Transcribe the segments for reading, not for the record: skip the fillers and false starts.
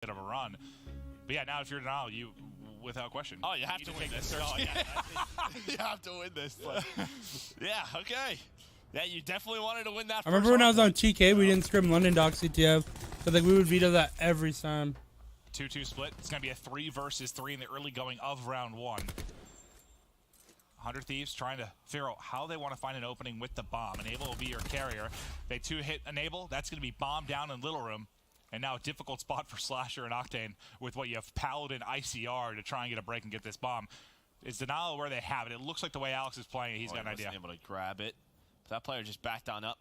bit of a run. But yeah, now if you're Denial, you, without question. Oh, you have to win this. Oh, yeah. You have to win this. Yeah, okay. Yeah, you definitely wanted to win that. I remember when I was on TK, we didn't scrim London Dock CTF, but like we would veto that every time. 2-2 split. It's going to be a 3 versus 3 in the early going of round 1. 100 Thieves trying to figure out how they want to find an opening with the bomb. Enable will be your carrier. They 2-hit Enable. That's going to be bombed down in Little Room. And now a difficult spot for Slasher and Octane with what you have Paladin ICR to try and get a break and get this bomb. Is Denial where they have it? It looks like the way Alex is playing it, he's got an idea. Able to grab it. That player just backed on up,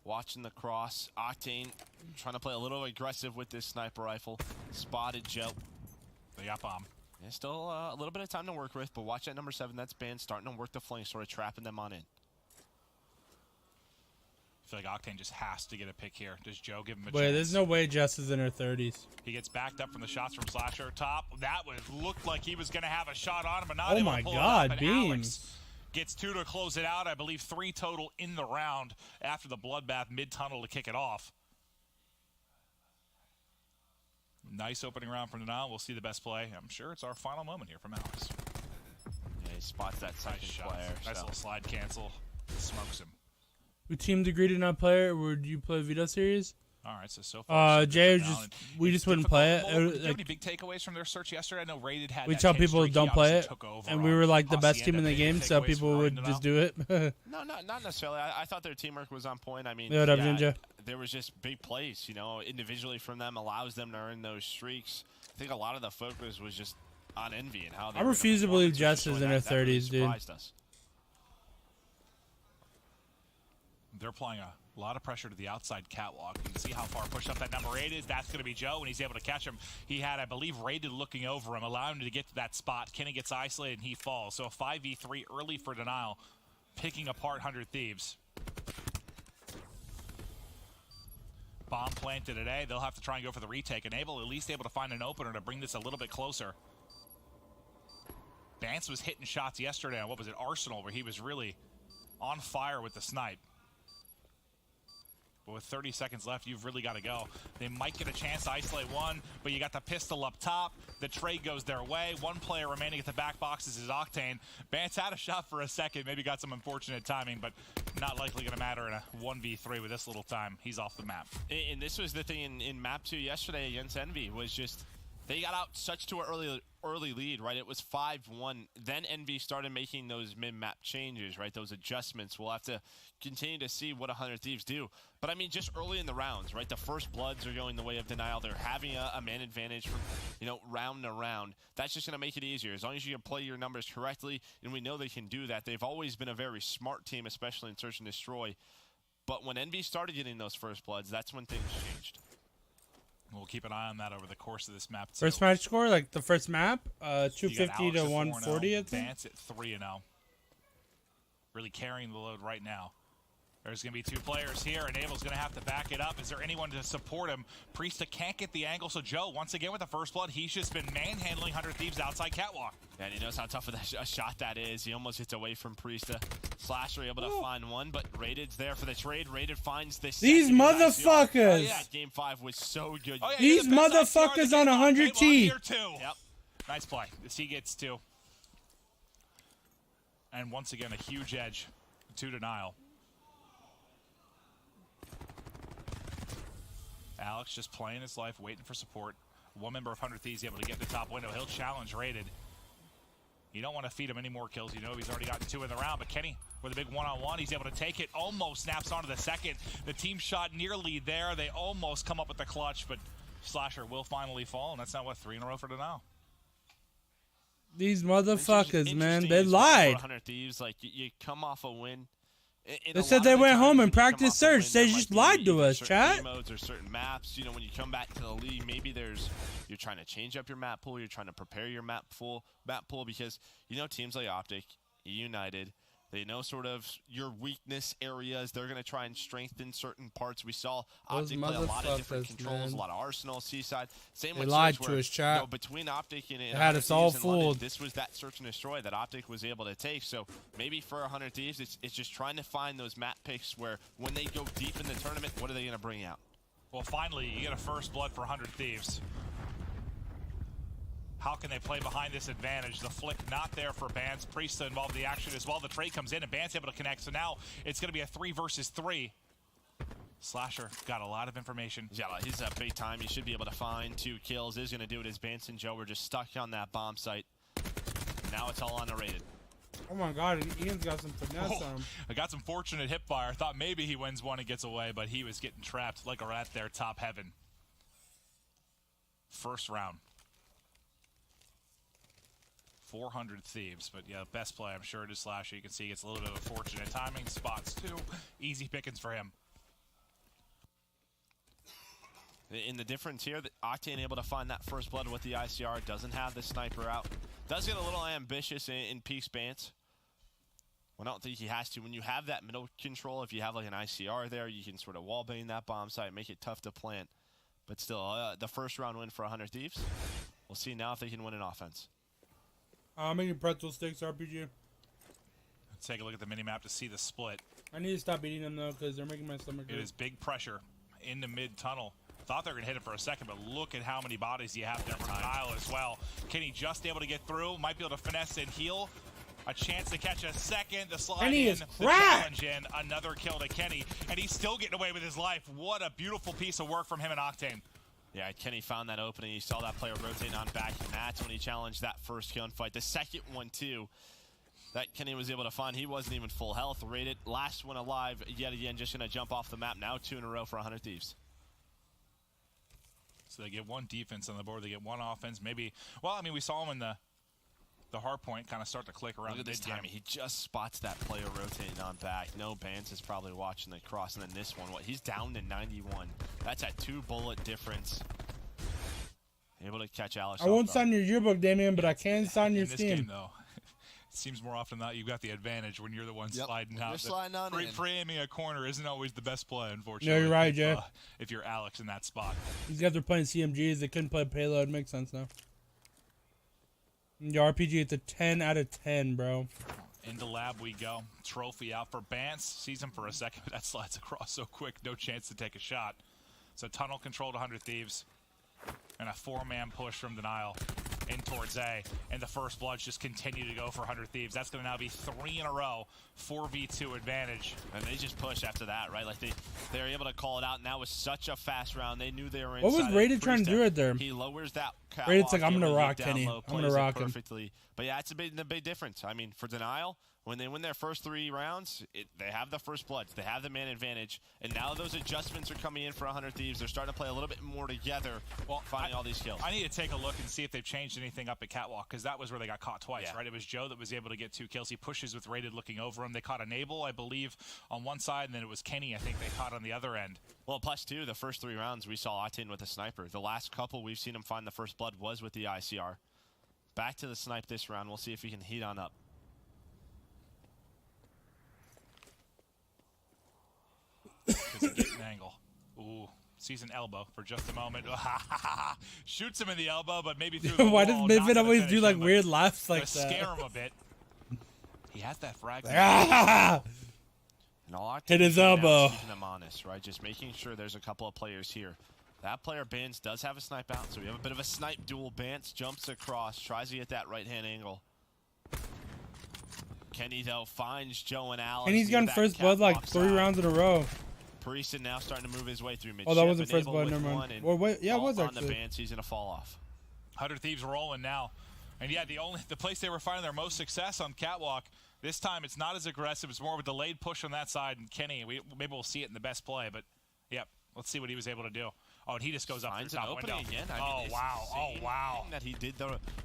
watching the cross. Octane trying to play a little aggressive with this sniper rifle. Spotted Joe. They got bomb. Yeah, still a little bit of time to work with, but watch that number 7. That's banned, starting to work the flank, sort of trapping them on in. I feel like Octane just has to get a pick here. Does Joe give him a chance? Wait, there's no way Jess is in her 30s. He gets backed up from the shots from Slasher. Top. That looked like he was going to have a shot on him, but not Oh able my to pull God, it up. And beams. Alex gets 2 to close it out. I believe 3 total in the round after the bloodbath mid-tunnel to kick it off. Nice opening round from Denial. We'll see the best play. I'm sure it's our final moment here from Alex. Yeah, he spots that second player. Nice little slide cancel. Smokes him. We teamed agreed to not play it, or would you play Veto Series? All right, so far, Jay, we just wouldn't play it. Did you have any big takeaways from their search yesterday? I know Rated had. We that tell 10 people streak. don't He play obviously it, took over and we were like the best team in the Hacienda. game, Big so takeaways people from would Rated just Denial? do it. No, not necessarily. I thought their teamwork was on point. I mean, Yo, what up, Ninja? There was just big plays, you know, individually from them, allows them to earn those streaks. I think a lot of the focus was just on Envy and how they I refuse to believe Jess is in her 30s, dude. Us. They're applying a lot of pressure to the outside catwalk. You can see how far pushed up that number 8 is. That's going to be Joe, and he's able to catch him. He had, I believe, Rated looking over him, allowing him to get to that spot. Kenny gets isolated, and he falls. So a 5v3 early for Denial, picking apart 100 Thieves. Bomb planted today. They'll have to try and go for the retake. Enable at least able to find an opener to bring this a little bit closer. Vance was hitting shots yesterday on, what was it, Arsenal, where he was really on fire with the snipe. But with 30 seconds left, you've really got to go. They might get a chance to isolate one, but you got the pistol up top. The trade goes their way. One player remaining at the back boxes is Octane. Vance had a shot for a second, maybe got some unfortunate timing, but not likely going to matter in a 1v3 with this little time. He's off the map. And this was the thing in map 2 yesterday against Envy, was just they got out such to an early lead, right? It was 5-1. Then Envy started making those mid-map changes, right? Those adjustments. We'll have to continue to see what 100 Thieves do. But I mean, just early in the rounds, right? The first bloods are going the way of Denial. They're having a man advantage from, you know, round to round. That's just going to make it easier. As long as you can play your numbers correctly, and we know they can do that. They've always been a very smart team, especially in Search and Destroy. But when Envy started getting those first bloods, that's when things changed. We'll keep an eye on that over the course of this map. Too. First match score, like the first map, 250 to 140, I think. Vance at 3-0. Really carrying the load right now. There's going to be 2 players here. Enable's going to have to back it up. Is there anyone to support him? Priesta can't get the angle, so Joe, once again with the first blood, he's just been manhandling 100 Thieves outside catwalk. Yeah, and he knows how tough of a shot that is. He almost gets away from Priesta. Slasher able to find one, but Rated's there for the trade. Rated finds this. These motherfuckers! Oh, yeah, game 5 was so good. Oh, yeah, these motherfuckers on 100T. Yep. Nice play. The C gets 2. And once again, a huge edge to Denial. Alex just playing his life, waiting for support. One member of 100 Thieves able to get the top window. He'll challenge Rated. You don't want to feed him any more kills. You know he's already gotten 2 in the round, but Kenny with a big one-on-one, he's able to take it. Almost snaps onto the second. The team shot nearly there. They almost come up with the clutch, but Slasher will finally fall, and that's not, what, 3 in a row for Denial. These motherfuckers, man, they lied. 100 Thieves, like, you come off a win. They said they went home and practiced Search. They just lied to us, chat. Modes or certain maps, you know, when you come back to the league, maybe you're trying to change up your map pool, you're trying to prepare your map pool because, you know, teams like Optic, United, they know sort of your weakness areas. They're going to try and strengthen certain parts. We saw Optic play a lot of different controls, a lot of Arsenal, Seaside. Same with lied Search, to where, us, chat. you know, between Optic and had us all fooled. London, this was that Search and Destroy that Optic was able to take. So maybe for 100 Thieves, it's just trying to find those map picks where when they go deep in the tournament, what are they going to bring out? Well, finally, you get a first blood for 100 Thieves. How can they play behind this advantage? The flick not there for Bance. Priest involved in the action as well. The trade comes in and Bance able to connect. So now it's going to be a 3 versus 3. Slasher got a lot of information. Yeah, he's at big time. He should be able to find 2 kills. Is going to do it as Bance and Joe were just stuck on that bomb site. Now it's all underrated. Oh my god, Ian's got some finesse on him. I got some fortunate hip fire. Thought maybe he wins one and gets away, but he was getting trapped like a rat there, top heaven. First round. 400 Thieves, but yeah, best play, I'm sure it is Slasher. You can see he gets a little bit of fortunate timing. Spots too. Easy pickings for him. In the difference here, that Octane able to find that first blood with the ICR, doesn't have the sniper out. Does get a little ambitious in Peace Bance. Well, I don't think he has to. When you have that middle control, if you have like an ICR there, you can sort of wallbang that bomb site, make it tough to plant. But still, the first round win for 100 Thieves. We'll see now if they can win an offense. I'm making pretzel sticks, RPG. Let's take a look at the minimap to see the split. I need to stop eating them though, because they're making my stomach It hurt. is big pressure in the mid-tunnel. Thought they were going to hit it for a second, but look at how many bodies you have there for Kyle as well. Kenny just able to get through. Might be able to finesse and heal. A chance to catch a second. The slide Kenny in. is The cracked. challenge in. Another kill to Kenny. And he's still getting away with his life. What a beautiful piece of work from him and Octane. Yeah, Kenny found that opening. He saw that player rotate on back, and that's when he challenged that first gunfight. The second one, too, that Kenny was able to find. He wasn't even full health. Rated last one alive, yet again, just going to jump off the map. Now 2 in a row for 100 Thieves. So they get 1 defense on the board. They get 1 offense. Maybe, well, I mean, we saw him in the hard point kind of start to click around. Look at this timing. He just spots that player rotating on back. No, Bance is probably watching the cross. And then this one, what? He's down to 91. That's a 2-bullet difference. Able to catch Alex. I won't sign your yearbook, Damien, but I can sign your in this Steam. game, though, it seems more often than not you've got the advantage when you're the one sliding out. You're sliding on in. Framing a corner isn't always the best play, unfortunately. No, you're right, Jay. If you're Alex in that spot. These guys are playing CMGs. They couldn't play payload. Makes sense now. Your RPG, it's a 10 out of 10, bro. Into lab we go. Trophy out for Bance. Sees him for a second, but that slides across so quick. No chance to take a shot. So tunnel controlled 100 Thieves. And a 4-man push from Denial in towards A. And the first bloods just continue to go for 100 Thieves. That's going to now be 3 in a row. 4v2 advantage. And they just push after that, right? Like they were able to call it out, and that was such a fast round. They knew they were inside. What was Rated trying to do right there? He lowers that catwalk. Rated's like, I'm able gonna to rock get down Kenny. low, I'm gonna plays it rock him. perfectly. But yeah, it's the big difference. I mean, for Denial, when they win their first 3 rounds, they have the first bloods. They have the man advantage. And now those adjustments are coming in for 100 Thieves. They're starting to play a little bit more together, finding all these kills. I need to take a look and see if they've changed anything up at Catwalk, because that was where they got caught twice, right? It was Joe that was able to get 2 kills. He pushes with Rated looking over him. They caught Enable, I believe, on one side, and then it was Kenny, I think, they caught on the other end. Well, plus 2, the first 3 rounds we saw Octane with a sniper. The last couple we've seen him find the first blood was with the ICR. Back to the snipe this round. We'll see if he can heat on up. Because he gets an angle. Ooh, sees an elbow for just a moment. Shoots him in the elbow, but maybe through the Why wall. does Not Midfit gonna always finish do like him, weird laughs like to that? scare him a bit. He has that frag. Ah! And all Octane Hit his is doing now is elbow. keeping them honest, right? Just making sure there's a couple of players here. That player, Bance, does have a snipe out, so we have a bit of a snipe duel. Bance jumps across, tries to get that right-hand angle. Kenny, though, finds Joe and Alex. And he's near gotten that first blood like catwalk 3 side. rounds in a row. Parisa now starting to move his way through midship. Oh, that wasn't first Enable blood, with never mind. one, and Or wait, yeah, it was falls on the actually. Bance, he's going to fall off. 100 Thieves rolling now. And yeah, the place they were finding their most success on Catwalk, this time it's not as aggressive. It's more of a delayed push on that side. And Kenny, maybe we'll see it in the best play. But, yep, let's see what he was able to do. Oh, and he just goes up Finds through an top opening window. again. I Oh, mean, it's wow. the Oh, same wow. thing that he did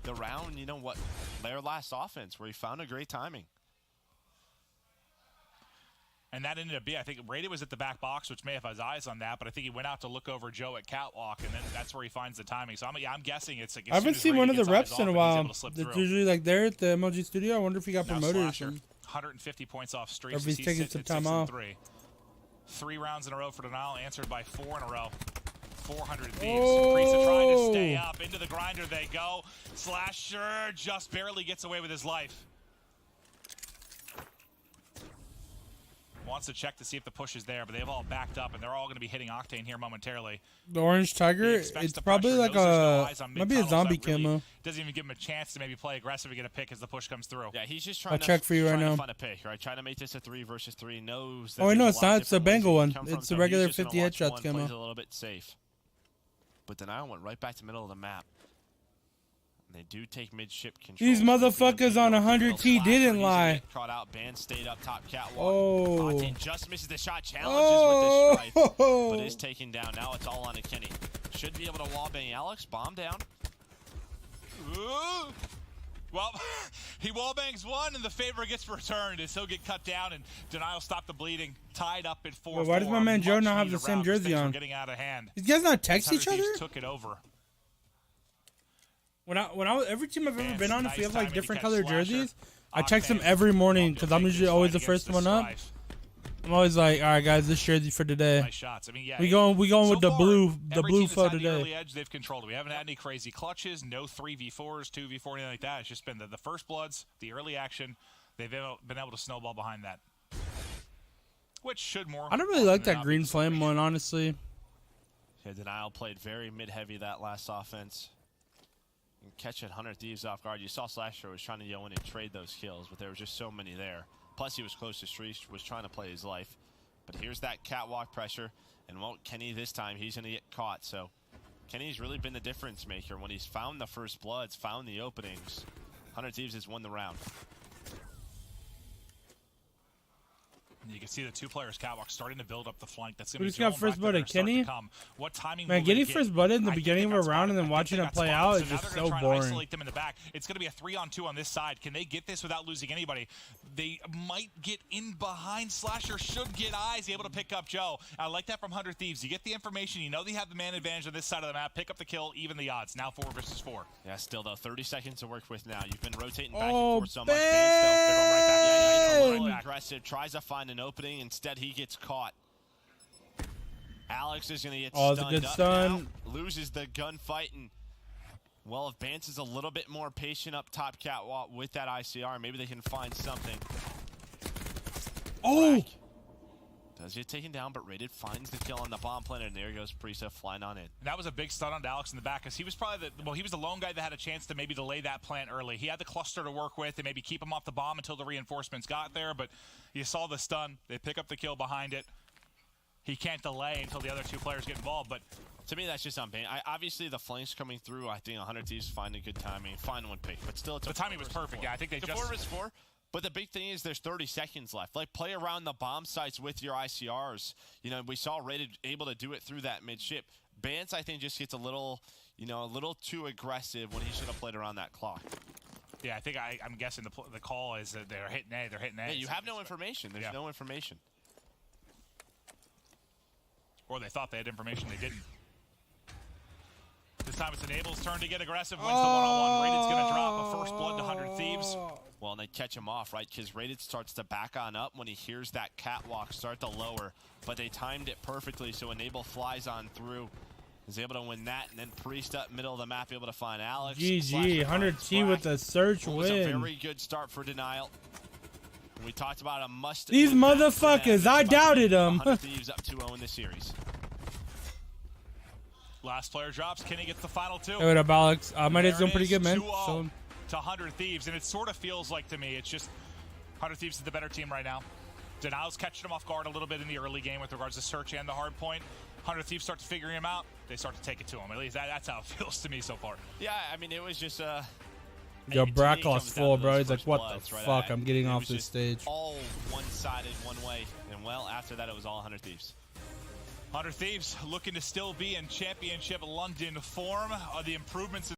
the round, you know what, their last offense, where he found a great timing. And that ended up being, I think, Rated was at the back box, which may have his eyes on that, but I think he went out to look over Joe at Catwalk, and then that's where he finds the timing. So, I'm guessing it's like, I haven't seen one of the reps in a while. That's That's usually like there at the MLG studio. I wonder if he got promoted or something. 150 points off streaks. Or if he's taking some time off. 3 rounds in a row for Denial, answered by 4 in a row. 400 Thieves. Oh. Priest trying to stay up. Into the grinder they go. Slasher just barely gets away with his life. wants to check to see if the push is there, but they've all backed up, and they're all going to be hitting Octane here momentarily. The Orange Tiger, it's probably like maybe a zombie camo. Doesn't even give him a chance to maybe play aggressive and get a pick as the push comes through. Yeah, he's just trying I'll check for you right now. Find a pick, right? Trying to make this a 3 versus 3. Knows that Oh, no, it's not. It's a Bengal one. From, It's a regular he's just 50 gonna watch headshots one, camo. plays a little bit safe. But Denial went right back to the middle of the map. And they do take midship control. These motherfuckers on 100T didn't lie. Caught out. Band stayed up top catwalk. Oh. Octane just misses the shot. Challenges with the strife. But is taken down. Now it's all on to Kenny. Should be able to wallbang Alex. Bomb down. Ooh. Well, he wallbangs one, and the favor gets returned as he'll get cut down, and Denial stopped the bleeding, tied up at 4-4. Why does my man Joe not have the same jersey on? Getting out of hand. These guys not text each other? Took it over. Every team I've ever been on, if we have like different colored jerseys, I Octane, text them every morning because I'm usually always the first one up. I'm always like, all right, guys, this jersey for today. Nice shots. I mean, yeah, we going with the blue foe today. The early edge, they've controlled it. We haven't had any crazy clutches, no 3v4s, 2v4, anything like that. It's just been the first bloods, the early action. They've been able to snowball behind that, which should more. I don't really like that green flame one, honestly. Yeah, Denial played very mid-heavy that last offense. And catching 100 Thieves off guard. You saw Slasher was trying to go in and trade those kills, but there was just so many there. Plus, he was close to Street, was trying to play his life. But here's that catwalk pressure. And, well, Kenny this time, he's going to get caught. So, Kenny's really been the difference maker. When he's found the first bloods, found the openings, 100 Thieves has won the round. You can see the two players catwalk starting to build up the flank. That's Who's got first blooded? Kenny? What timing? Man, getting first blooded in the beginning of a round and then watching it play out is just so boring. Isolate them in the back. It's going to be a 3-on-2 on this side. Can they get this without losing anybody? They might get in behind. Slasher should get eyes, able to pick up Joe. I like that from 100 Thieves. You get the information. You know they have the man advantage on this side of the map. Pick up the kill, even the odds. Now 4 versus 4. Yeah, still though, 30 seconds to work with now. You've been rotating back and forth so much. They're going right back. Aggressive, tries to find an opening. Instead, he gets caught. Alex is going to get stunned it's a good up stun. now. Loses the gunfight. And, well, if Bance is a little bit more patient up top catwalk with that ICR, maybe they can find something. Oh! Rack does get taken down, but Rated finds the kill on the bomb planet, and there goes Prisa flying on in. And that was a big stun on Alex in the back, because he was probably he was the lone guy that had a chance to maybe delay that plant early. He had the cluster to work with and maybe keep him off the bomb until the reinforcements got there, but you saw the stun. They pick up the kill behind it. He can't delay until the other two players get involved, but to me, that's just on Bane. Obviously, the flanks coming through, I think 100 Thieves find a good timing, find one pick, but still, it's the timing was perfect. Yeah, I think they just 4 versus 4. But the big thing is there's 30 seconds left. Like, play around the bomb sites with your ICRs. You know, we saw Rated able to do it through that midship. Bance, I think, just gets a little too aggressive when he should have played around that clock. Yeah, I think I'm guessing the call is that they're hitting A. They're hitting A. Yeah, you have no information. There's no information. Or they thought they had information. They didn't. This time it's Enable's turn to get aggressive. Wins the one-on-one. Rated's going to drop a first blood to 100 Thieves. Well, and they catch him off, right? Because Rated starts to back on up when he hears that catwalk start to lower. But they timed it perfectly, so Enable flies on through. Is able to win that, and then Priest up middle of the map, able to find Alex. GG, 100T with a search win. Was a very good start for Denial. We talked about a must. These motherfuckers, I doubted them. 100 Thieves up 2-0 in this series. Last player drops. Kenny gets the final 2. Hey, what up, Alex? My day's doing pretty good, man. So to 100 Thieves, and it sort of feels like to me, it's just 100 Thieves is the better team right now. Denial's catching them off guard a little bit in the early game with regards to search and the hard point. 100 Thieves start to figure him out. They start to take it to him. At least that's how it feels to me so far. Yeah, I mean, it was just Yo, Bracklaw's full, bro. He's like, what bloods, the right? fuck? I'm getting off this stage. All one-sided, one way. And, well, after that, it was all 100 Thieves. 100 Thieves looking to still be in championship London form. The improvements